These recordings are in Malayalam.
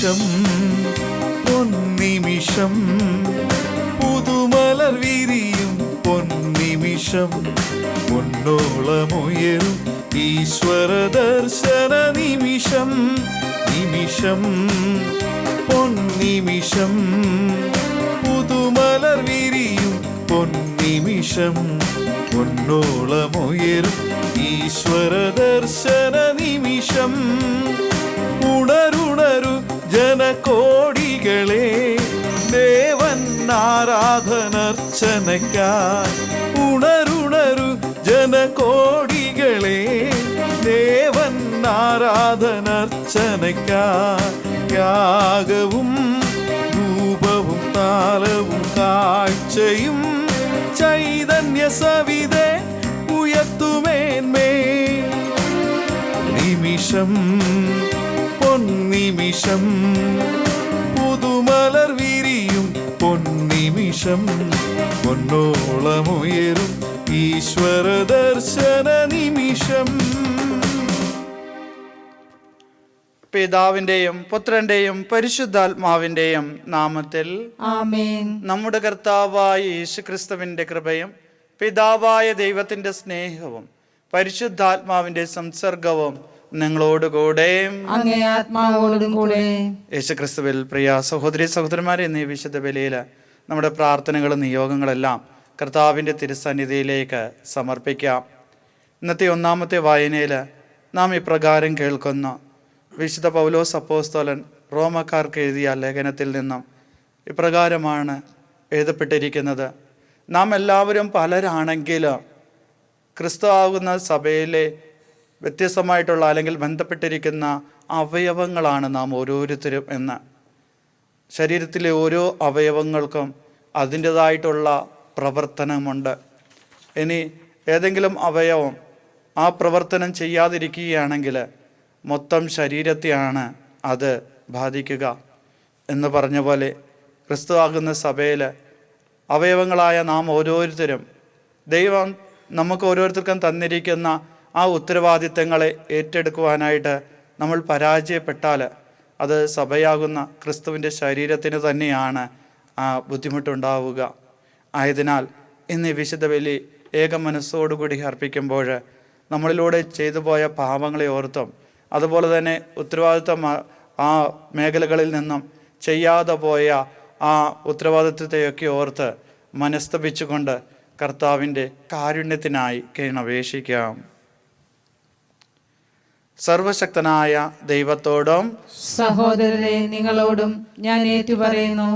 നിമിഷം പൊന്നിമിഷം പുതുമലർ വിരിയും പൊന്നിമിഷം പൊന്നോളമുയരും ഈശ്വര ദർശന നിമിഷം നിമിഷം പൊന്നിമിഷം പുതുമലർ വിരിയും പൊന്നിമിഷം പൊന്നോളമുയരും ഈശ്വര ദർശന നിമിഷം ഉണരുണരു ജനകോടികളെ ദേവൻ ആരാധനർച്ചനയ്ക്കായി ഉണരുണരു ജനകോടികളെ ദേവൻ ആരാധനർച്ചനയ്ക്കായി യാഗവും ധൂപവും താലവും കാഴ്ചയും ചൈതന്യ സവിതേ ഉയർത്തുമേന്മേ നിമിഷം പൊന്നിമിഷം പുതുമലർ വിരിയും പൊന്നിമിഷം പൊന്നോളമുയരും ഈശ്വര ദർശന നിമിഷം. പിതാവിന്റെയും പുത്രന്റെയും പരിശുദ്ധാത്മാവിന്റെയും നാമത്തിൽ ആമേൻ. നമ്മുടെ കർത്താവായ യേശുക്രിസ്തുവിന്റെ കൃപയും പിതാവായ ദൈവത്തിന്റെ സ്നേഹവും പരിശുദ്ധാത്മാവിന്റെ സംസർഗവും നിങ്ങളോടുകൂടെ അങ്ങേ ആത്മാവോടും കൂടെ. യേശുക്രിസ്തുവിൽ പ്രിയ സഹോദരി സഹോദരന്മാരെ, എന്നീ വിശുദ്ധ ബലിയിൽ നമ്മുടെ പ്രാർത്ഥനകളും നിയോഗങ്ങളെല്ലാം കർത്താവിൻ്റെ തിരുസന്നിധിയിലേക്ക് സമർപ്പിക്കാം. ഇന്നത്തെ ഒന്നാമത്തെ വായനയിൽ നാം ഇപ്രകാരം കേൾക്കുന്നു. വിശുദ്ധ പൗലോസ് അപ്പോസ്തലൻ റോമക്കാർക്ക് എഴുതിയ ലേഖനത്തിൽ നിന്നും ഇപ്രകാരമാണ് എഴുതപ്പെട്ടിരിക്കുന്നത്. നാം എല്ലാവരും പലരാണെങ്കിലും ക്രിസ്തു ആകുന്ന സഭയിലെ വ്യത്യസ്തമായിട്ടുള്ള അല്ലെങ്കിൽ ബന്ധപ്പെട്ടിരിക്കുന്ന അവയവങ്ങളാണ് നാം ഓരോരുത്തരും എന്ന്. ശരീരത്തിലെ ഓരോ അവയവങ്ങൾക്കും അതിൻ്റേതായിട്ടുള്ള പ്രവർത്തനമുണ്ട്. ഇനി ഏതെങ്കിലും അവയവം ആ പ്രവർത്തനം ചെയ്യാതിരിക്കുകയാണെങ്കിൽ മൊത്തം ശരീരത്തെയാണ് അത് ബാധിക്കുക. എന്ന് പറഞ്ഞ പോലെ ക്രിസ്തു ആകുന്ന സഭയിൽ അവയവങ്ങളായ നാം ഓരോരുത്തരും ദൈവം നമുക്ക് ഓരോരുത്തർക്കും തന്നിരിക്കുന്ന ആ ഉത്തരവാദിത്തങ്ങളെ ഏറ്റെടുക്കുവാനായിട്ട് നമ്മൾ പരാജയപ്പെട്ടാൽ അത് സഭയാകുന്ന ക്രിസ്തുവിൻ്റെ ശരീരത്തിന് തന്നെയാണ് ആ ബുദ്ധിമുട്ടുണ്ടാവുക. ആയതിനാൽ ഇന്ന് ഈ വിശുദ്ധ ബലി ഏക മനസ്സോടുകൂടി അർപ്പിക്കുമ്പോൾ നമ്മളിലൂടെ ചെയ്തു പോയ പാപങ്ങളെ ഓർത്തും അതുപോലെ തന്നെ ഉത്തരവാദിത്തം ആ മേഖലകളിൽ നിന്നും ചെയ്യാതെ പോയ ആ ഉത്തരവാദിത്വത്തെയൊക്കെ ഓർത്ത് മനസ്തപിച്ചുകൊണ്ട് കർത്താവിൻ്റെ കാരുണ്യത്തിനായി കേണപേക്ഷിക്കാം. സർവശക്തനായ ദൈവത്തോടും സഹോദരരെ നിങ്ങളോടും ഞാൻ ഏറ്റുപറയുന്നു.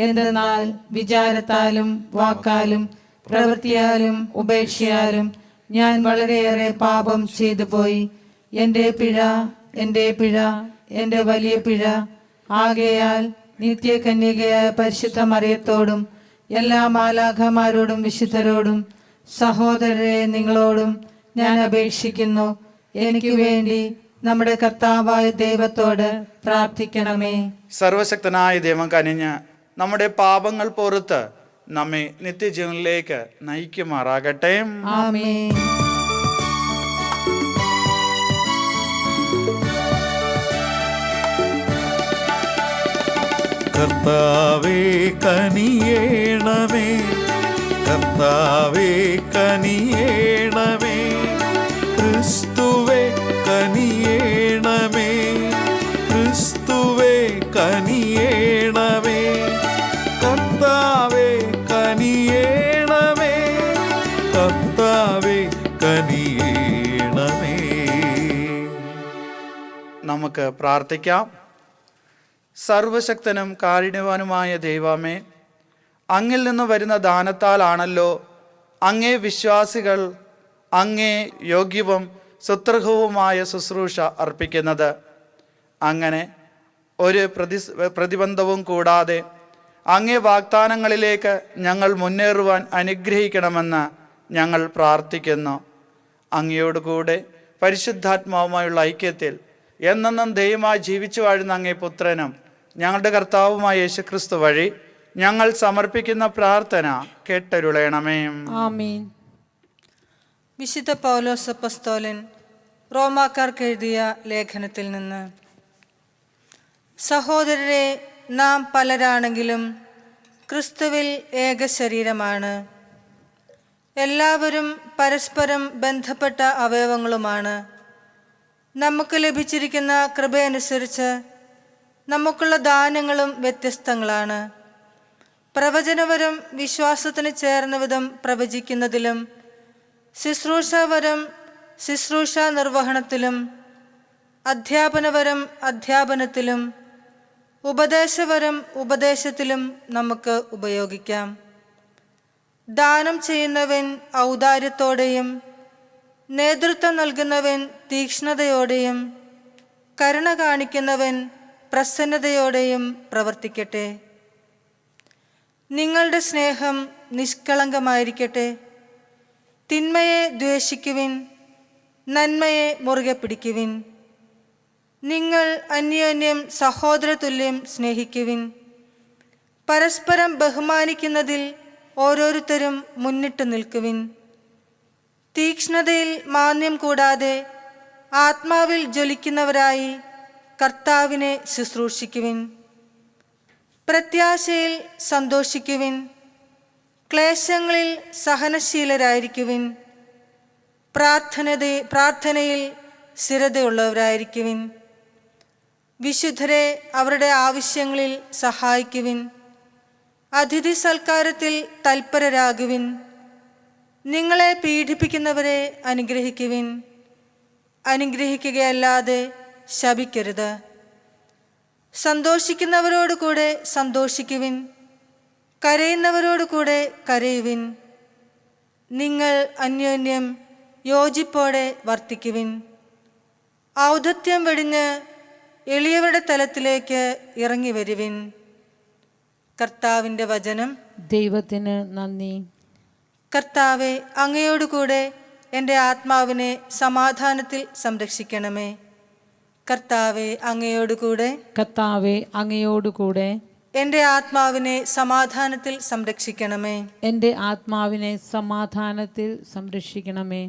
എന്തെന്നാൽ വിചാരത്താലും വാക്കാലും പ്രവൃത്തിയാലും ഉപേക്ഷയാലും ഞാൻ വളരെയേറെ പാപം ചെയ്തു പോയി. എൻ്റെ പിഴ, എൻ്റെ വലിയ പിഴ. ആകയാൽ നിത്യകന്യകയായ പരിശുദ്ധ മറിയത്തോടും എല്ലാ മാലാഖമാരോടും വിശുദ്ധരോടും സഹോദരരെ നിങ്ങളോടും ഞാൻ അപേക്ഷിക്കുന്നു, എനിക്ക് വേണ്ടി നമ്മുടെ കർത്താവായ ദൈവത്തോട് പ്രാർത്ഥിക്കണമേ. സർവശക്തനായ ദൈവം കനിഞ്ഞ് നമ്മുടെ പാപങ്ങൾ പൊറുത്ത് നമ്മെ നിത്യജീവനിലേക്ക് നയിക്കുമാറാകട്ടെ. ആമേൻ. കർത്താവേ കനിയേണമേ, കർത്താവേ കനിയേണമേ, ക്രിസ്തുവേ കനിയേണമേ, ക്രിസ്തുവേ കനിയേണമേ, കർത്താവേ കനിയേണമേ, കർത്താവേ കനിയേണമേ. നമുക്ക് പ്രാർത്ഥിക്കാം. സർവശക്തനും കാരുണ്യവാനുമായ ദൈവമേ, അങ്ങിൽ നിന്ന് വരുന്ന ദാനത്താലാണല്ലോ അങ്ങേ വിശ്വാസികൾ അങ്ങേ യോഗ്യവും സുത്രഹവുമായ ശുശ്രൂഷ അർപ്പിക്കുന്നത്. അങ്ങനെ ഒരു പ്രതിബന്ധവും കൂടാതെ അങ്ങേ വാഗ്ദാനങ്ങളിലേക്ക് ഞങ്ങൾ മുന്നേറുവാൻ അനുഗ്രഹിക്കണമെന്ന് ഞങ്ങൾ പ്രാർത്ഥിക്കുന്നു. അങ്ങയോടുകൂടെ പരിശുദ്ധാത്മാവുമായുള്ള ഐക്യത്തിൽ എന്നെന്നും ദൈവമായി ജീവിച്ചു വാഴുന്ന അങ്ങേ പുത്രനും ഞങ്ങളുടെ കർത്താവുമായ യേശുക്രിസ്തു വഴി ഞങ്ങൾ സമർപ്പിക്കുന്ന പ്രാർത്ഥന കേട്ടരുളയണമേ. ആമേൻ. വിശുദ്ധ പൗലോസ് അപ്പോസ്തലൻ റോമാക്കാർക്ക് എഴുതിയ ലേഖനത്തിൽ നിന്ന്. സഹോദരരെ, നാം പലരാണെങ്കിലും ക്രിസ്തുവിൽ ഏക ശരീരമാണ്. എല്ലാവരും പരസ്പരം ബന്ധപ്പെട്ട അവയവങ്ങളുമാണ്. നമുക്ക് ലഭിച്ചിരിക്കുന്ന കൃപയനുസരിച്ച് നമുക്കുള്ള ദാനങ്ങളും വ്യത്യസ്തങ്ങളാണ്. പ്രവചനവരം വിശ്വാസത്തിന് ചേർന്ന വിധം പ്രവചിക്കുന്നതിലും, ശുശ്രൂഷാവരം ശുശ്രൂഷ നിർവഹണത്തിലും, അധ്യാപനവരം അധ്യാപനത്തിലും, ഉപദേശവരം ഉപദേശത്തിലും നമുക്ക് ഉപയോഗിക്കാം. ദാനം ചെയ്യുന്നവൻ ഔദാര്യത്തോടെയും നേതൃത്വം നൽകുന്നവൻ തീക്ഷ്ണതയോടെയും കരുണ കാണിക്കുന്നവൻ പ്രസന്നതയോടെയും പ്രവർത്തിക്കട്ടെ. നിങ്ങളുടെ സ്നേഹം നിഷ്കളങ്കമായിരിക്കട്ടെ. തിന്മയെ ദ്വേഷിക്കുവിൻ, നന്മയെ മുറുകെ പിടിക്കുവിൻ. നിങ്ങൾ അന്യോന്യം സഹോദരതുല്യം സ്നേഹിക്കുവിൻ. പരസ്പരം ബഹുമാനിക്കുന്നതിൽ ഓരോരുത്തരും മുന്നിട്ട് നിൽക്കുവിൻ. തീക്ഷ്ണതയിൽ മാന്യം കൂടാതെ ആത്മാവിൽ ജ്വലിക്കുന്നവരായി കർത്താവിനെ ശുശ്രൂഷിക്കുവിൻ. പ്രത്യാശയിൽ സന്തോഷിക്കുവിൻ. ക്ലേശങ്ങളിൽ സഹനശീലരായിരിക്കുവിൻ. പ്രാർത്ഥനയിൽ സ്ഥിരതയുള്ളവരായിരിക്കുവിൻ. വിശുദ്ധരെ അവരുടെ ആവശ്യങ്ങളിൽ സഹായിക്കുവിൻ. അതിഥി സൽക്കാരത്തിൽ തൽപരരാകുവിൻ. നിങ്ങളെ പീഡിപ്പിക്കുന്നവരെ അനുഗ്രഹിക്കുവിൻ. അനുഗ്രഹിക്കുകയല്ലാതെ ശപിക്കരുത്. സന്തോഷിക്കുന്നവരോടുകൂടെ സന്തോഷിക്കുവിൻ. കരയുന്നവരോടുകൂടെ കരയുവിൻ. നിങ്ങൾ അന്യോന്യം യോജിപ്പോടെ വർത്തിക്കുവിൻ. ഔദ്ധത്യം വെടിഞ്ഞ് എളിയവരുടെ തലത്തിലേക്ക് ഇറങ്ങി വരുവിൻ. കർത്താവിൻ്റെ വചനം. ദൈവത്തിന് നന്ദി. കർത്താവെ, അങ്ങയോടുകൂടെ എൻ്റെ ആത്മാവിനെ സമാധാനത്തിൽ സംരക്ഷിക്കണമേ. കർത്താവെ, അങ്ങയോടുകൂടെ. കർത്താവെ, അങ്ങയോടുകൂടെ. എൻ്റെ ആത്മാവിനെ സമാധാനത്തിൽ സംരക്ഷിക്കണമേ. എൻ്റെ ആത്മാവിനെ സമാധാനത്തിൽ സംരക്ഷിക്കണമേ.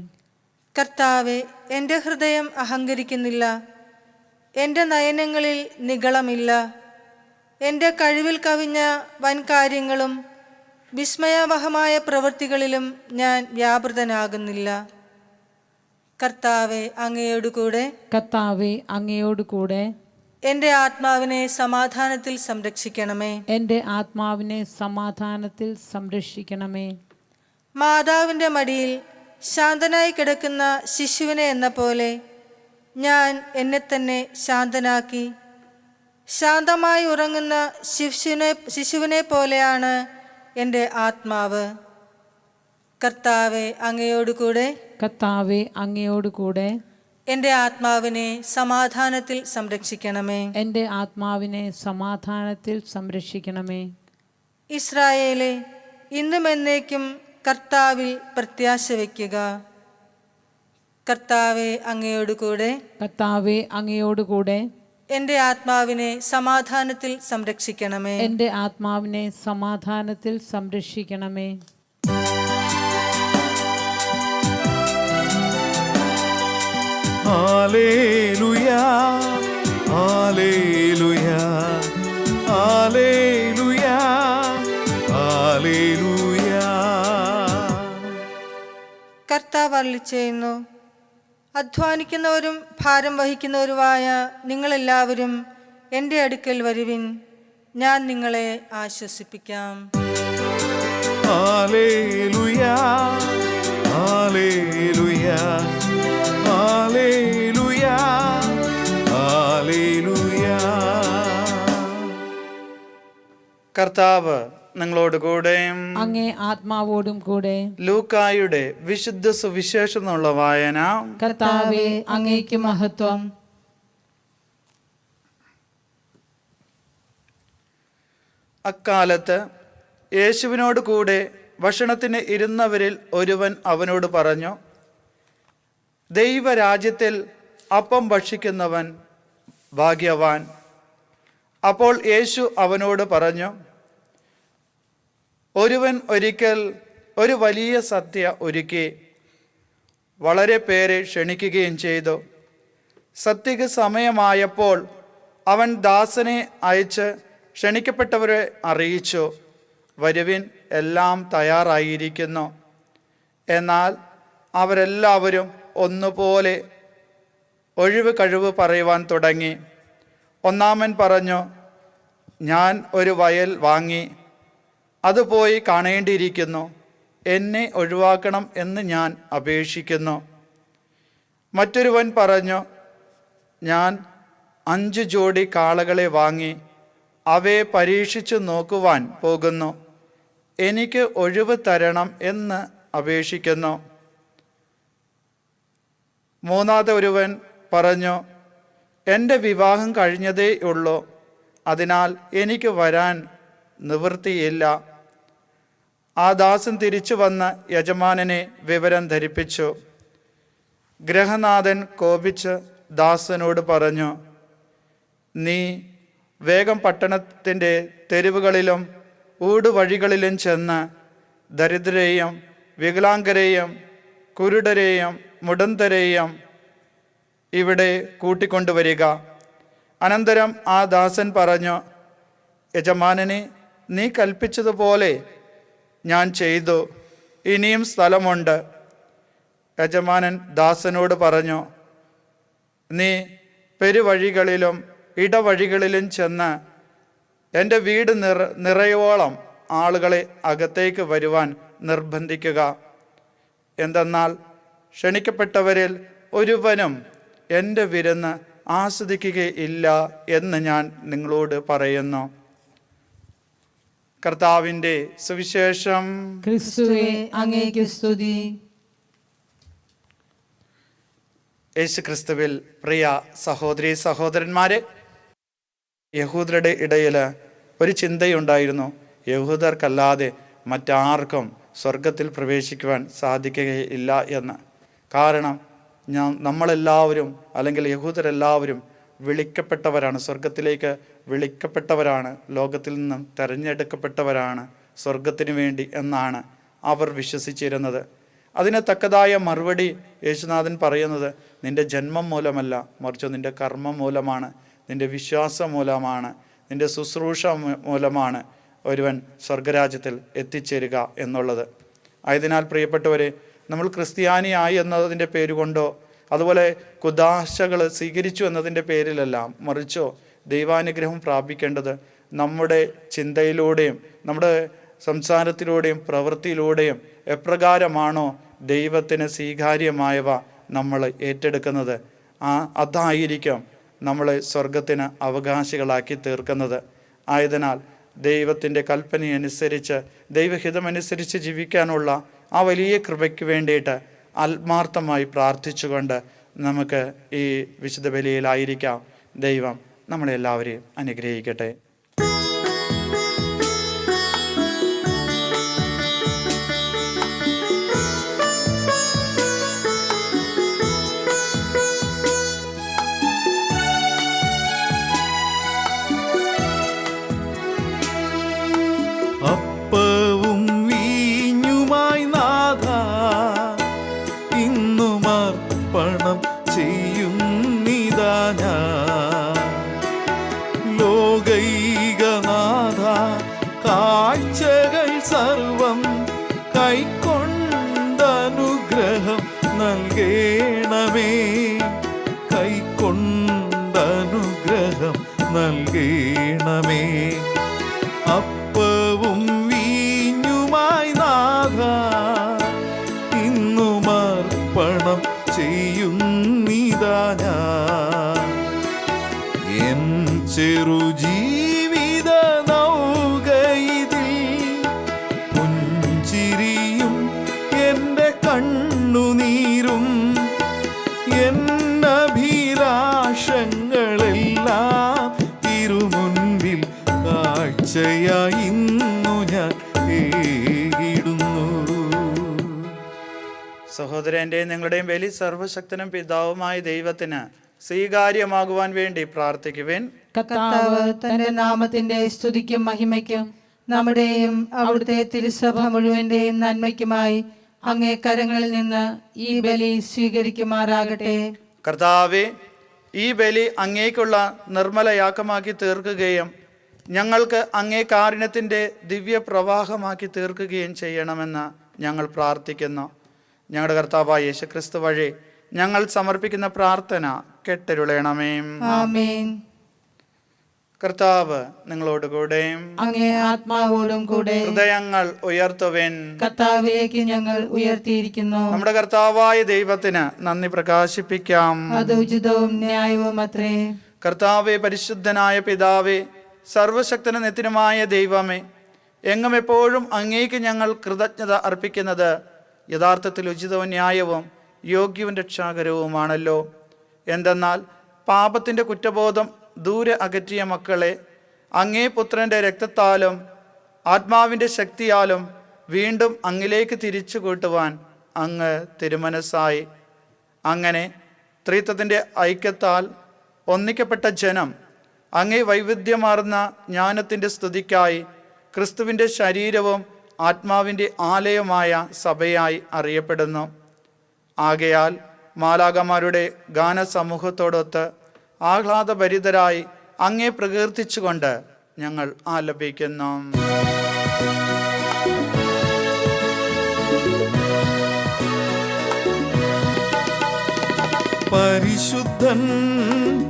കർത്താവെ, എൻ്റെ ഹൃദയം അഹങ്കരിക്കുന്നില്ല. എൻ്റെ നയനങ്ങളിൽ നിഗളമില്ല. എൻ്റെ കഴിവിൽ കവിഞ്ഞ വൻകാര്യങ്ങളും വിസ്മയാവഹമായ പ്രവൃത്തികളിലും ഞാൻ വ്യാപൃതനാകുന്നില്ല. കർത്താവെ, അങ്ങയോടുകൂടെ. കർത്താവെ, അങ്ങയോടുകൂടെ. എൻ്റെ ആത്മാവിനെ സമാധാനത്തിൽ സംരക്ഷിക്കണമേ. എൻ്റെ ആത്മാവിനെ സമാധാനത്തിൽ സംരക്ഷിക്കണമേ. മാതാവിൻ്റെ മടിയിൽ ശാന്തനായി കിടക്കുന്ന ശിശുവിനെ എന്ന പോലെ ഞാൻ എന്നെ തന്നെ ശാന്തനാക്കി. ശാന്തമായി ഉറങ്ങുന്ന ശിശുവിനെ പോലെയാണ് എൻ്റെ ആത്മാവ്. കർത്താവെ, അങ്ങയോടുകൂടെ. കർത്താവെ, അങ്ങയോടുകൂടെ. എൻ്റെ ആത്മാവിനെ സമാധാനത്തിൽ സംരക്ഷിക്കണമേ. എൻ്റെ ആത്മാവിനെ സമാധാനത്തിൽ സംരക്ഷിക്കണമേ. ഇസ്രായേലേ, ഇന്നും എന്നേക്കും കർത്താവിൽ പ്രത്യാശ വയ്ക്കുക. കർത്താവെ, അങ്ങയോടുകൂടെ. കർത്താവെ, അങ്ങയോടുകൂടെ. എൻ്റെ ആത്മാവിനെ സമാധാനത്തിൽ സംരക്ഷിക്കണമേ. എൻ്റെ ആത്മാവിനെ സമാധാനത്തിൽ സംരക്ഷിക്കണമേ. ഹല്ലേലൂയാ, ഹല്ലേലൂയാ, ഹല്ലേലൂയാ, ഹല്ലേലൂയാ. കർത്താവ് അരുളിച്ചെയ്യുന്നു, അധ്വാനിക്കുന്നവരും ഭാരം വഹിക്കുന്നവരുമായ നിങ്ങളെല്ലാവരും എൻ്റെ അടുക്കൽ വരുവിൻ, ഞാൻ നിങ്ങളെ ആശ്വസിപ്പിക്കാം. ഹല്ലേലൂയാ, ഹല്ലേലൂയാ, ഹല്ലേലൂയാ, ഹല്ലേലൂയാ. കർത്താവ് നിങ്ങളോടുകൂടെയും അങ്ങേ ആത്മാവോടും കൂടെ. ലൂക്കായുടെ വിശുദ്ധ സുവിശേഷം എന്നുള്ള വായന. കർത്താവെ, അങ്ങേക്ക് മഹത്വം. അക്കാലത്ത് യേശുവിനോട് കൂടെ ഭക്ഷണത്തിന് ഇരുന്നവരിൽ ഒരുവൻ അവനോട് പറഞ്ഞു, ദൈവരാജ്യത്തിൽ അപ്പം ഭക്ഷിക്കുന്നവൻ ഭാഗ്യവാൻ. അപ്പോൾ യേശു അവനോട് പറഞ്ഞു, ഒരുവൻ ഒരിക്കൽ ഒരു വലിയ സദ്യ ഒരുക്കി വളരെ പേരെ ക്ഷണിക്കുകയും ചെയ്തു. സദ്യക്ക് സമയമായപ്പോൾ അവൻ ദാസനെ അയച്ച് ക്ഷണിക്കപ്പെട്ടവരെ അറിയിച്ചു, വരുവിൻ, എല്ലാം തയ്യാറായിരിക്കുന്നു. എന്നാൽ അവരെല്ലാവരും ഒന്നുപോലെ ഒഴിവ് കഴിവ് പറയുവാൻ തുടങ്ങി. ഒന്നാമൻ പറഞ്ഞു, ഞാൻ ഒരു വയൽ വാങ്ങി, അത് പോയി കാണേണ്ടിയിരിക്കുന്നു. എന്നെ ഒഴിവാക്കണം എന്ന് ഞാൻ അപേക്ഷിക്കുന്നു. മറ്റൊരുവൻ പറഞ്ഞു, ഞാൻ 5 ജോഡി കാളകളെ വാങ്ങി, അവയെ പരീക്ഷിച്ചു നോക്കുവാൻ പോകുന്നു. എനിക്ക് ഒഴിവ് തരണം എന്ന് അപേക്ഷിക്കുന്നു. മൂന്നാമത്തെ ഒരുവൻ പറഞ്ഞു, എൻ്റെ വിവാഹം കഴിഞ്ഞതേ ഉള്ളൂ, അതിനാൽ എനിക്ക് വരാൻ നിവൃത്തിയില്ല. ആ ദാസൻ തിരിച്ചു വന്ന് യജമാനനെ വിവരം ധരിപ്പിച്ചു. ഗൃഹനാഥൻ കോപിച്ച് ദാസനോട് പറഞ്ഞു, നീ വേഗം പട്ടണത്തിൻ്റെ തെരുവുകളിലും ഊടുവഴികളിലും ചെന്ന് ദരിദ്രരെയും വികലാംഗരെയും കുരുടരെയും മുടന്തരെയും ഇവിടെ കൂട്ടിക്കൊണ്ടുവരിക. അനന്തരം ആ ദാസൻ പറഞ്ഞു, യജമാനനെ, നീ കൽപ്പിച്ചതുപോലെ ഞാൻ ചെയ്തു, ഇനിയും സ്ഥലമുണ്ട്. യജമാനൻ ദാസനോട് പറഞ്ഞു, നീ പെരുവഴികളിലും ഇടവഴികളിലും ചെന്ന് എൻ്റെ വീട് നിറയോളം ആളുകളെ അകത്തേക്ക് വരുവാൻ നിർബന്ധിക്കുക. എന്തെന്നാൽ ക്ഷണിക്കപ്പെട്ടവരിൽ ഒരുവനും എൻ്റെ വിരുന്ന് ആസ്വദിക്കുകയില്ല എന്ന് ഞാൻ നിങ്ങളോട് പറയുന്നു. കർത്താവിൻ്റെ സുവിശേഷം. ക്രിസ്തുവേ, അങ്ങേക്ക് സ്തുതി. യേശു ക്രിസ്തുവിൽ പ്രിയ സഹോദരി സഹോദരന്മാരെ, യഹൂദരുടെ ഇടയിൽ ഒരു ചിന്തയുണ്ടായിരുന്നു, യഹൂദർക്കല്ലാതെ മറ്റാർക്കും സ്വർഗത്തിൽ പ്രവേശിക്കുവാൻ സാധിക്കുകയില്ല എന്ന്. കാരണം നമ്മളെല്ലാവരും, അല്ലെങ്കിൽ യഹൂദരെല്ലാവരും വിളിക്കപ്പെട്ടവരാണ്, സ്വർഗത്തിലേക്ക് വിളിക്കപ്പെട്ടവരാണ്, ലോകത്തിൽ നിന്നും തിരഞ്ഞെടുക്കപ്പെട്ടവരാണ് സ്വർഗത്തിന് വേണ്ടി എന്നാണ് അവർ വിശ്വസിച്ചിരുന്നത്. അതിന് തക്കതായ മറുപടി യേശുനാഥൻ പറയുന്നത്, നിൻ്റെ ജന്മം മൂലമല്ല, മറിച്ച് നിൻ്റെ കർമ്മം മൂലമാണ്, നിൻ്റെ വിശ്വാസം മൂലമാണ്, നിൻ്റെ ശുശ്രൂഷ മൂലമാണ് ഒരുവൻ സ്വർഗരാജ്യത്തിൽ എത്തിച്ചേരുക എന്നുള്ളത്. ആയതിനാൽ പ്രിയപ്പെട്ടവരെ, നമ്മൾ ക്രിസ്ത്യാനിയായി എന്നതിൻ്റെ പേരുകൊണ്ടോ അതുപോലെ കുദാശകൾ സ്വീകരിച്ചു എന്നതിൻ്റെ പേരിലെല്ലാം, മറിച്ചോ ദൈവാനുഗ്രഹം പ്രാപിക്കേണ്ടത് നമ്മുടെ ചിന്തയിലൂടെയും നമ്മുടെ സംസാരത്തിലൂടെയും പ്രവൃത്തിയിലൂടെയും എപ്രകാരമാണോ ദൈവത്തിന് സ്വീകാര്യമായവ നമ്മൾ ഏറ്റെടുക്കുന്നത്, അതായിരിക്കും നമ്മളെ സ്വർഗത്തിന് അവകാശികളാക്കി തീർക്കുന്നത്. ആയതിനാൽ ദൈവത്തിൻ്റെ കൽപ്പനയനുസരിച്ച്, ദൈവഹിതമനുസരിച്ച് ജീവിക്കാനുള്ള ആ വലിയ കൃപയ്ക്ക് വേണ്ടിയിട്ട് ആത്മാർത്ഥമായി പ്രാർത്ഥിച്ചുകൊണ്ട് നമുക്ക് ഈ വിശുദ്ധ ബലിയിലായിരിക്കാം. ദൈവം നമ്മളെല്ലാവരെയും അനുഗ്രഹിക്കട്ടെ. അപ്പവും വീഞ്ഞുമായി നാഥ ഇന്നും അർപ്പണം ചെയ്യുന്നിതാ ഞാൻ. ലോകൈകനാഥ കാഴ്ചകൾ സർവം കൈക്കൊണ്ടനുഗ്രഹം നൽകേണമേ, കൈക്കൊണ്ടനുഗ്രഹം നൽകേണമേ. അപ്പവും വീഞ്ഞുമായി നാഥ ഇന്നും അർപ്പണം ചെയ്യുന്നിതാ ഞാൻ. എൻ ചെറുജീവിത നൗകയിതിൽ പുഞ്ചിരിയും എൻ്റെ കണ്ണുനീരും എന്നഭിലാഷങ്ങളെല്ലാം തിരുമുൻപിൽ കാഴ്ചയായി ഇന്നു ഞാൻ ഏകിടുന്നു. സഹോദരൻ്റെയും നിങ്ങളുടെയും ബലി സർവശക്തനും പിതാവുമായ ദൈവത്തിന് സ്വീകാര്യമാകുവാൻ വേണ്ടി പ്രാർത്ഥിക്കുവിൻ. കർത്താവ് തന്റെ നാമത്തിന്റെ സ്തുതിക്കും മഹിമയ്ക്കും നമ്മുടെയും അവിടുത്തെ തിരുസഭ മുഴുവന്റെയും നന്മയ്ക്കുമായി അങ്ങേ കരങ്ങളിൽ നിന്ന് ഈ ബലി സ്വീകരിക്കുമാറാകട്ടെ. കർത്താവേ, ഈ ബലി അങ്ങേക്കുള്ള നിർമ്മലയാക്കമാക്കി തീർക്കുകയും ഞങ്ങൾക്ക് അങ്ങേ കാരുണ്യത്തിൻ്റെ ദിവ്യ പ്രവാഹമാക്കി തീർക്കുകയും ചെയ്യണമെന്ന് ഞങ്ങൾ പ്രാർത്ഥിക്കുന്നു. ഞങ്ങളുടെ കർത്താവായ യേശുക്രിസ്തു വഴി ഞങ്ങൾ സമർപ്പിക്കുന്ന പ്രാർത്ഥന കേട്ടരുളണമേ. ആമേൻ. കർത്താവ് നിങ്ങളോടുകൂടെ, അങ്ങേ ആത്മാവോടും കൂടെ. ഹൃദയങ്ങൾ ഉയർത്തുവിൻ. കർത്താവിലേക്ക് ഞങ്ങൾ ഉയർത്തിയിരിക്കുന്നു. നമ്മുടെ കർത്താവായ ദൈവത്തിന് നന്ദി പ്രകാശിപ്പിക്കാം. അത് ഉചിതവും ന്യായവും അത്രേ. കർത്താവേ, പരിശുദ്ധനായ പിതാവേ, സർവശക്തനും നിത്യനുമായ ദൈവമേ, എങ്ങും എപ്പോഴും അങ്ങേക്ക് ഞങ്ങൾ കൃതജ്ഞത അർപ്പിക്കുന്നത് യഥാർത്ഥത്തിൽ ഉചിതവും ന്യായവും യോഗ്യവും രക്ഷാകരവുമാണല്ലോ. എന്തെന്നാൽ പാപത്തിൻ്റെ കുറ്റബോധം ദൂരെ അകറ്റിയ മക്കളെ അങ്ങേ പുത്രൻ്റെ രക്തത്താലും ആത്മാവിൻ്റെ ശക്തിയാലും വീണ്ടും അങ്ങിലേക്ക് തിരിച്ചു കൂട്ടുവാൻ അങ്ങ് തിരുമനസ്സായി. അങ്ങനെ ത്രിത്വത്തിൻ്റെ ഐക്യത്താൽ ഒന്നിക്കപ്പെട്ട ജനം അങ്ങേ വൈവിധ്യമാർന്ന ജ്ഞാനത്തിൻ്റെ സ്തുതിക്കായി ക്രിസ്തുവിൻ്റെ ശരീരവും ആത്മാവിൻ്റെ ആലയമായ സഭയായി അറിയപ്പെടുന്നു. ആകയാൽ മാലാഖമാരുടെ ഗാനസമൂഹത്തോടൊത്ത് ആഹ്ലാദഭരിതരായി അങ്ങേ പ്രകീർത്തിച്ചുകൊണ്ട് ഞങ്ങൾ ആലപിക്കുന്നു. പരിശുദ്ധൻ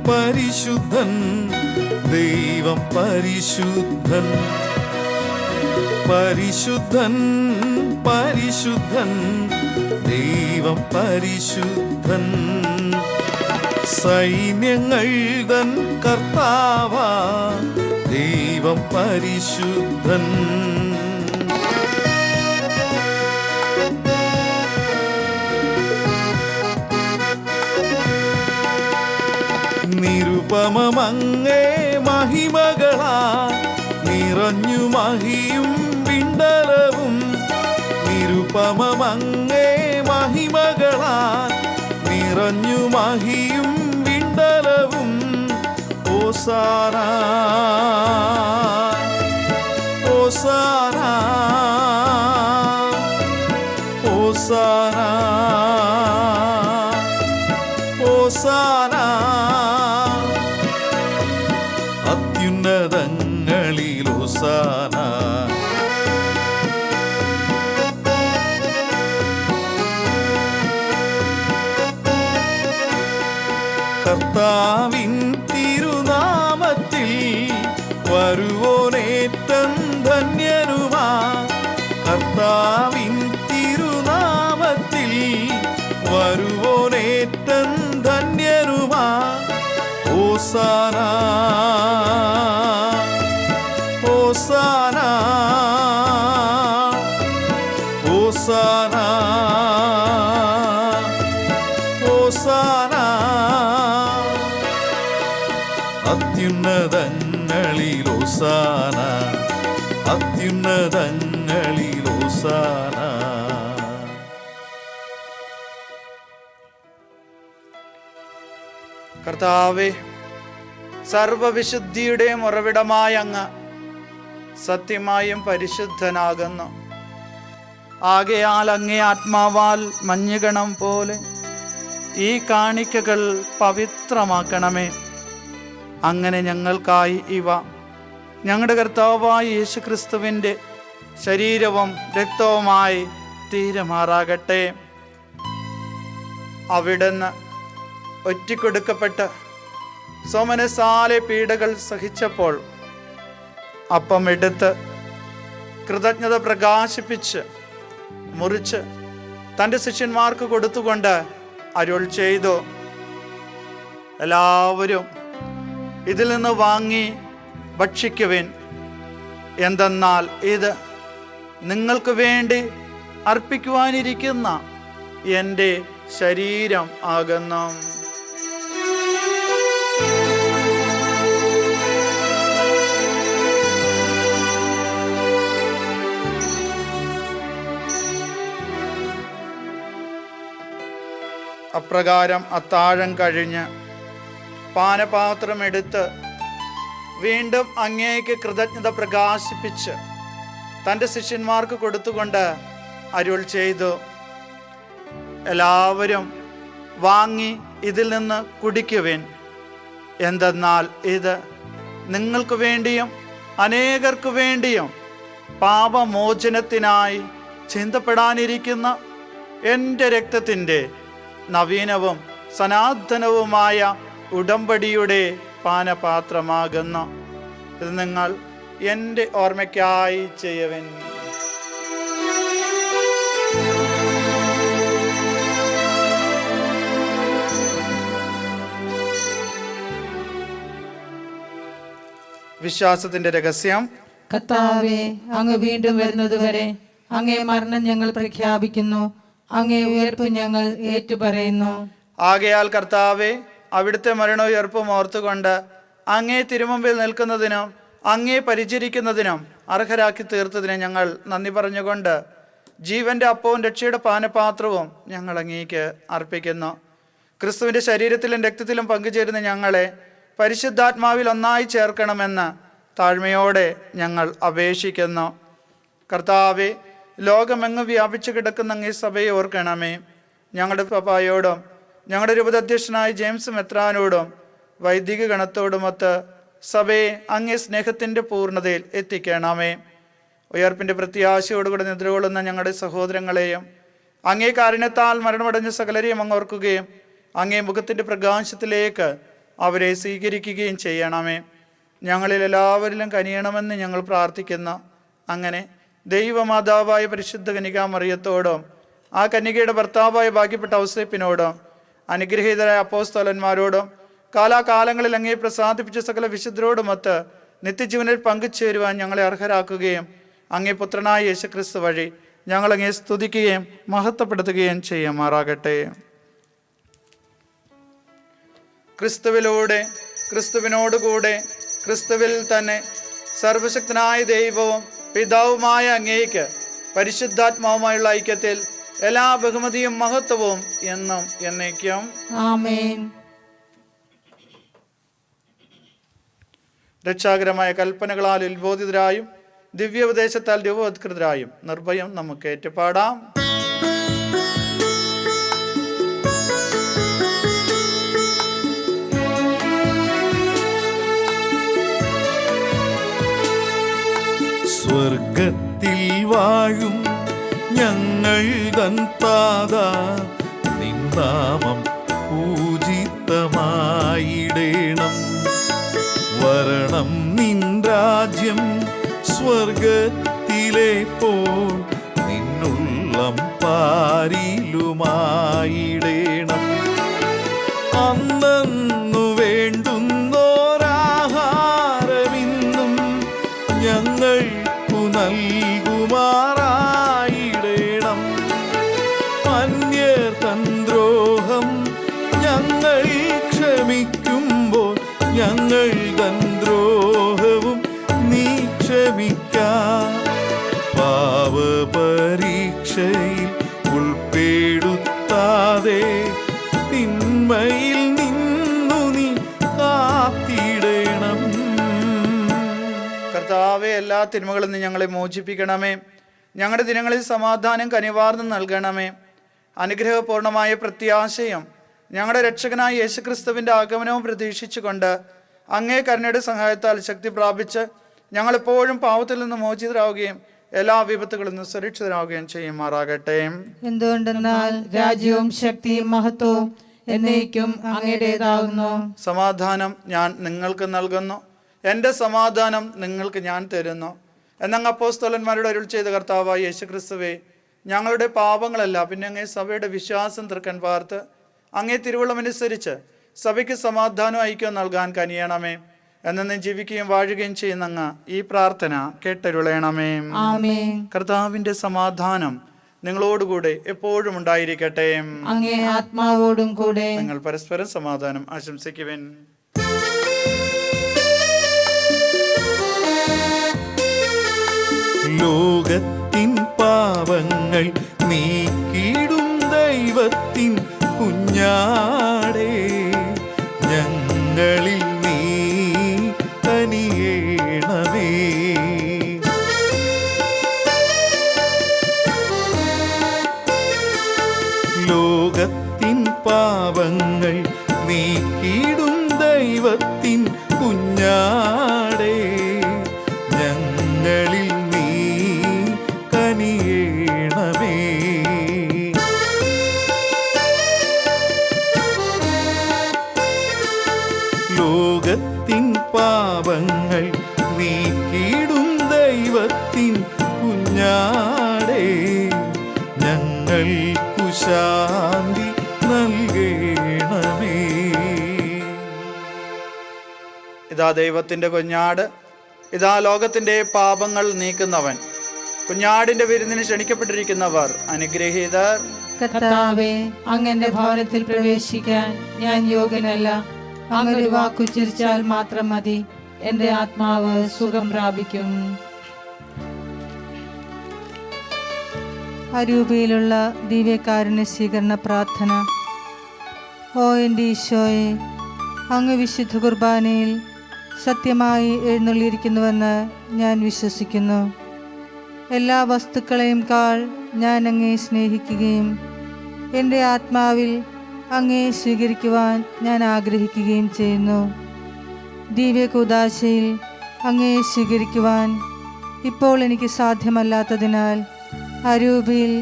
പരിശുദ്ധൻ ദൈവം പരിശുദ്ധൻ. പരിശുദ്ധൻ പരിശുദ്ധൻ ദൈവം പരിശുദ്ധൻ. സൈന്യങ്ങൾ തൻ കർത്താവാ ദൈവം പരിശുദ്ധൻ. നിരുപമങ്ങേ മഹിമകളാ നിറഞ്ഞു മഹിയും വിണ്ടലവും. നിരുപമങ്ങേ മഹിമകളാ നിറഞ്ഞു മഹിയും വിണ്ടലവും. ഓസാന ഓസാന ഓസാന ഓസാന. അത്യുന്നതങ്ങളിൽ ഓസാന. കർത്താവിൻ തിരുനാമത്തിൽ വരുവോനേറ്റം ധന്യനുമാ. കർത്താവിൻ തിരുനാമത്തിൽ വരുവോനേറ്റം ധന്യനുമാ. ഓസാന ഓസാന ഓസാന ഓസാന. അത്യുന്നതങ്ങളിൽ ഓസാന അത്യുന്നതങ്ങളിൽ ഓസാന. കർത്താവേ, സർവവിശുദ്ധിയുടെയും ഉറവിടമായ അങ്ങ് സത്യമായും പരിശുദ്ധനാകുന്നു. ആകയാൽ അങ്ങേ ആത്മാവാൽ മഞ്ഞുകണം പോലെ ഈ കാണിക്കകൾ പവിത്രമാക്കണമേ. അങ്ങനെ ഞങ്ങൾക്കായി ഇവ ഞങ്ങളുടെ കർത്താവായ യേശുക്രിസ്തുവിൻ്റെ ശരീരവും രക്തവുമായി തീരുമാറാകട്ടെ. അവിടുന്ന് ഒറ്റിക്കൊടുക്കപ്പെട്ട് സോമനസാലെ പീഡകൾ സഹിച്ചപ്പോൾ അപ്പം എടുത്ത് കൃതജ്ഞത പ്രകാശിപ്പിച്ച് മുറിച്ച് തൻ്റെ ശിഷ്യന്മാർക്ക് കൊടുത്തുകൊണ്ട് അരുൾ ചെയ്തു, എല്ലാവരും ഇതിൽ നിന്ന് വാങ്ങി ഭക്ഷിക്കുവിൻ. എന്തെന്നാൽ ഇത് നിങ്ങൾക്ക് വേണ്ടി അർപ്പിക്കുവാനിരിക്കുന്ന എൻ്റെ ശരീരം ആകുന്നു. അപ്രകാരം അത്താഴം കഴിഞ്ഞ് പാനപാത്രം എടുത്ത് വീണ്ടും അങ്ങേക്ക് കൃതജ്ഞത പ്രകാശിപ്പിച്ച് തൻ്റെ ശിഷ്യന്മാർക്ക് കൊടുത്തുകൊണ്ട് അരുൾ ചെയ്തു, എല്ലാവരും വാങ്ങി ഇതിൽ നിന്ന് കുടിക്കുവിൻ. എന്തെന്നാൽ ഇത് നിങ്ങൾക്ക് വേണ്ടിയും അനേകർക്ക് വേണ്ടിയും പാപമോചനത്തിനായി ചിന്തപ്പെടാനിരിക്കുന്ന എൻ്റെ രക്തത്തിൻ്റെ നവീനവും സനാതനവുമായ ഉടമ്പടിയുടെ പാനപാത്രമാകുന്നു. ഇത് നിങ്ങൾ എൻ്റെ ഓർമ്മയ്ക്കായി ചെയ്യുവിൻ. വിശ്വാസത്തിന്റെ രഹസ്യം. കർത്താവേ, അങ്ങ് വീണ്ടും വരുന്നതുവരെ അങ്ങേ മരണം ഞങ്ങൾ പ്രഖ്യാപിക്കുന്നു, അങ്ങേ ഉയർപ്പ് ഞങ്ങൾ ഏറ്റുപറയുന്നു. ആകയാൽ കർത്താവേ, അവിടുത്തെ മരണോയർപ്പും ഓർത്തുകൊണ്ട് അങ്ങേ തിരുമുമ്പിൽ നിൽക്കുന്നതിനും അങ്ങേ പരിചരിക്കുന്നതിനും അർഹരാക്കി തീർത്തതിന് ഞങ്ങൾ നന്ദി പറഞ്ഞുകൊണ്ട് ജീവന്റെ അപ്പവും രക്ഷയുടെ പാനപാത്രവും ഞങ്ങൾ അങ്ങേക്ക് അർപ്പിക്കുന്നു. ക്രിസ്തുവിൻ്റെ ശരീരത്തിലും രക്തത്തിലും പങ്കുചേരുന്ന ഞങ്ങളെ പരിശുദ്ധാത്മാവിൽ ഒന്നായി ചേർക്കണമെന്ന് താഴ്മയോടെ ഞങ്ങൾ അപേക്ഷിക്കുന്നു. കർത്താവെ, ലോകമെങ്ങും വ്യാപിച്ചു കിടക്കുന്ന അങ്ങേ സഭയെ ഓർക്കണമേ. ഞങ്ങളുടെ പപ്പായോടും ഞങ്ങളുടെ രൂപതാധ്യക്ഷനായ ജെയിംസ് മെത്രാനോടും വൈദിക ഗണത്തോടുമൊത്ത് സഭയെ അങ്ങേ സ്നേഹത്തിൻ്റെ പൂർണ്ണതയിൽ എത്തിക്കണമേ. ഉയർപ്പിൻ്റെ പ്രത്യാശയോടുകൂടെ നിദ്രകൊള്ളുന്ന ഞങ്ങളുടെ സഹോദരങ്ങളെയും അങ്ങേ കാരുണ്യത്താൽ മരണമടഞ്ഞ സകലരെയും അങ്ങ് ഓർക്കുകയും അങ്ങേ മുഖത്തിൻ്റെ പ്രകാശത്തിലേക്ക് അവരെ സ്വീകരിക്കുകയും ചെയ്യണമേ. ഞങ്ങളിൽ എല്ലാവരിലും കനിയണമെന്ന് ഞങ്ങൾ പ്രാർത്ഥിക്കുന്നു. അങ്ങനെ ദൈവമാതാവായ പരിശുദ്ധ കന്യകാമറിയത്തോടും ആ കന്യകയുടെ ഭർത്താവായ ഭാഗ്യപ്പെട്ട ഔസേപ്പിനോടും അനുഗ്രഹീതരായ അപ്പോസ്തലന്മാരോടും കാലാകാലങ്ങളിൽ അങ്ങേ പ്രസാദിപ്പിച്ച സകല വിശുദ്ധരോടുമൊത്ത് നിത്യജീവനിൽ പങ്കുചേരുവാൻ ഞങ്ങളെ അർഹരാക്കുകയും അങ്ങേ പുത്രനായ യേശുക്രിസ്തു വഴി ഞങ്ങൾ അങ്ങേ സ്തുതിക്കുകയും മഹത്വപ്പെടുത്തുകയും ചെയ്യുമാറാകട്ടെ. ക്രിസ്തുവിലൂടെ, ക്രിസ്തുവിനോടുകൂടെ, ക്രിസ്തുവിൽ തന്നെ സർവശക്തനായ ദൈവവും പിതാവുമായ അങ്ങേക്ക് പരിശുദ്ധാത്മാവുമായുള്ള ഐക്യത്തിൽ എല്ലാ ബഹുമതിയും മഹത്വവും എന്നും എന്നേക്കും ആമേൻ. രക്ഷാകരമായ കൽപ്പനകളാൽ ഉത്ബോധിതരായും ദിവ്യോപദേശത്താൽ രൂപവത്കൃതരായും നിർഭയം നമുക്ക് ഏറ്റുപാടാം. സ്വർഗത്തിൽ വാഴും ഞങ്ങൾ തൻ താതാ, നിൻ നാമം പൂജിതമായിടേണം. വരണം നിൻ രാജ്യം സ്വർഗത്തിലെ പോൽ നിന്നുള്ളം പാരിലുമായിടേണം. അന്നു വേണ്ടുന്നോരാഹാരമിന്നും ഞങ്ങൾക്കു നൽകുമാറായിടേണം. അന്യർ തൻ ദ്രോഹം ഞങ്ങൾ ക്ഷമിക്കുമ്പോൾ ഞങ്ങൾ തൻ ദ്രോഹവും നീ ക്ഷമിക്കാം. പാവപരീക്ഷയിൽ ഉൾപ്പെടുത്താതെ തിന്മയിൽ നിന്നു നീ കാത്തിടണം. കർത്താവെ, എല്ലാ തിന്മകളിൽ നിന്ന് ഞങ്ങളെ മോചിപ്പിക്കണമേ. ഞങ്ങളുടെ ദിനങ്ങളിൽ സമാധാനം കനിവാർന്ന് നൽകണമേ. അനുഗ്രഹപൂർണമായ പ്രത്യാശയും ഞങ്ങളുടെ രക്ഷകനായ യേശുക്രിസ്തുവിൻ്റെ ആഗമനവും പ്രതീക്ഷിച്ചുകൊണ്ട് അങ്ങേ കരുണയുടെ സഹായത്താൽ ശക്തി പ്രാപിച്ച് ഞങ്ങളെപ്പോഴും പാവത്തിൽ നിന്ന് മോചിതരാവുകയും എല്ലാ വിപത്തുകളിൽ നിന്ന് സുരക്ഷിതരാവുകയും ചെയ്യുമാറാകട്ടെ. എന്തുകൊണ്ടെന്നാൽ രാജ്യവും ശക്തിയും മഹത്വവും എന്നേക്കും അങ്ങയുടേതാകുന്നു. സമാധാനം ഞാൻ നിങ്ങൾക്ക് നൽകുന്നു, എൻ്റെ സമാധാനം നിങ്ങൾക്ക് ഞാൻ തരുന്നു എന്നങ്ങ് അപ്പോസ്തലന്മാരുടെ അരുൾ ചെയ്ത കർത്താവായ യേശുക്രിസ്തുവേ, ഞങ്ങളുടെ പാപങ്ങളല്ല പിന്നെ അങ്ങേ സഭയുടെ വിശ്വാസം തൃക്കൻ പാർത്ത് അങ്ങേ തിരുവുള്ളമനുസരിച്ച് സഭയ്ക്ക് സമാധാനം ഐക്യം നൽകാൻ കനിയണമേ. എന്നും ജീവിക്കുകയും വാഴുകയും ചെയ്യുന്ന അങ്ങ് ഈ പ്രാർത്ഥന കേട്ടരുളയണമേ. ആമേൻ. കർത്താവിൻ്റെ സമാധാനം നിങ്ങളോടുകൂടെ എപ്പോഴും ഉണ്ടായിരിക്കട്ടെ. അങ്ങേ ആത്മാവോടും കൂടെ. നിങ്ങൾ പരസ്പരം സമാധാനം ആശംസിക്കുവിൻ. ലോകത്തിൻ പാവങ്ങൾ നീക്കിടും ദൈവത്തിൻ കുഞ്ഞാടേ, ഞങ്ങളിൽ നീ കനിയേണമേ. ലോകത്തിൻ പാവങ്ങൾ നീക്കിടും ദൈവ ദൈവത്തിൻ കുഞ്ഞാടേ ഞങ്ങളിൽ നീ കനിയേണമേ. ലോകത്തിൻ പാപങ്ങൾ നീക്കിടും ദൈവത്തിൻ കുഞ്ഞാടേ ഞങ്ങൾക്കു ശാന്തി നൽകേണമേ. ഇതാ ദൈവത്തിൻ്റെ കുഞ്ഞാട്, ഇതാ ലോകത്തിൻ്റെ പാപങ്ങൾ നീക്കുന്നവൻ. കുഞ്ഞാടിൻ്റെ വിരുന്നിന് ക്ഷണിക്കപ്പെട്ടിരിക്കുന്നവർ അനുഗ്രഹീതർ. കർത്താവേ, അങ്ങന്റെ ഭവനത്തിൽ പ്രവേശിക്കാൻ ഞാൻ യോഗ്യനല്ല. അങ്ങൊരു വാക്കുച്ചരിച്ചാൽ മാത്രം മതി, എന്റെ ആത്മാവ് സുഖം പ്രാപിക്കും. അരൂപയിലുള്ള ദിവ്യകാരുണ്യ സ്വീകരണ പ്രാർത്ഥന. ഓ എൻ്റെ ഈശോയെ, അങ്ങ് വിശുദ്ധ കുർബാനയിൽ സത്യമായി എഴുന്നള്ളിയിരിക്കുന്നുവെന്ന് ഞാൻ വിശ്വസിക്കുന്നു. എല്ലാ വസ്തുക്കളെയും ഞാൻ അങ്ങയെ സ്നേഹിക്കുകയും എൻ്റെ ആത്മാവിൽ അങ്ങയെ സ്വീകരിക്കുവാൻ ഞാൻ ആഗ്രഹിക്കുകയും ചെയ്യുന്നു. ദിവ്യ കൂദാശയിൽ അങ്ങയെ സ്വീകരിക്കുവാൻ ഇപ്പോൾ എനിക്ക് സാധ്യമല്ലാത്തതിനാൽ അരൂപിയിൽ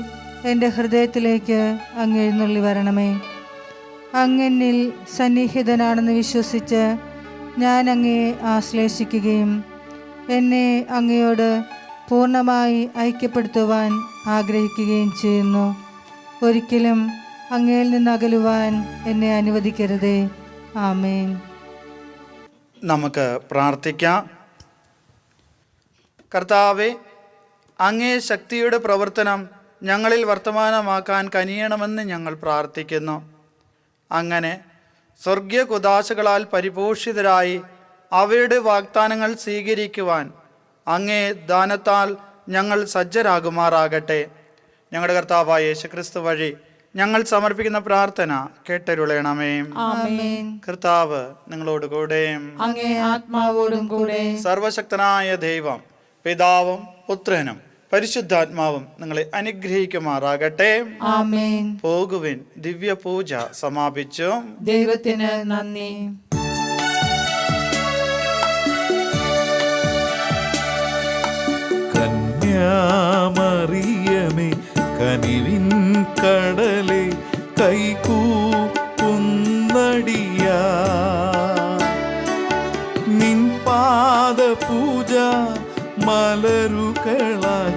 എൻ്റെ ഹൃദയത്തിലേക്ക് അങ്ങ് എഴുന്നള്ളി വരണമേ. അങ്ങെന്നിൽ സന്നിഹിതനാണെന്ന് വിശ്വസിച്ച് ഞാൻ അങ്ങയെ ആശ്ലേഷിക്കുകയും എന്നെ അങ്ങയോട് പൂർണ്ണമായി ഐക്യപ്പെടുത്തുവാൻ ആഗ്രഹിക്കുകയും ചെയ്യുന്നു. ഒരിക്കലും അങ്ങയിൽ നിന്ന് അകലുവാൻ എന്നെ അനുവദിക്കരുതേ. ആമേൻ. നമുക്ക് പ്രാർത്ഥിക്കാം. കർത്താവേ, അങ്ങേ ശക്തിയുടെ പ്രവർത്തനം ഞങ്ങളിൽ വർത്തമാനമാക്കാൻ കനിയണമെന്ന് ഞങ്ങൾ പ്രാർത്ഥിക്കുന്നു. അങ്ങനെ സ്വർഗീയ കുദാശകളാൽ പരിപോഷിതരായി അവയുടെ വാഗ്ദാനങ്ങൾ സ്വീകരിക്കുവാൻ അങ്ങേ ദാനത്താൽ ഞങ്ങൾ സജ്ജരാകുമാറാകട്ടെ. ഞങ്ങളുടെ കർത്താവായ യേശുക്രിസ്തു വഴി ഞങ്ങൾ സമർപ്പിക്കുന്ന പ്രാർത്ഥന കേട്ടരുളണമേ. ആമേൻ. കർത്താവ് നിങ്ങളോടുകൂടെ, അങ്ങേ ആത്മാവോടും കൂടെ. സർവശക്തനായ ദൈവം പിതാവും പുത്രനും പരിശുദ്ധാത്മാവും നിങ്ങളെ അനുഗ്രഹിക്കുമാറാകട്ടെ. ആമേൻ. പോകുവിൻ. ദിവ്യ പൂജ സമാപിച്ചു. ദൈവത്തിന് നന്ദി. കന്യാമറിയമേ, കനിവിൻ കടലെ കൈകൂപ്പുന്നടിയാ നിൻ പാദ പൂജ മലരുകളാൽ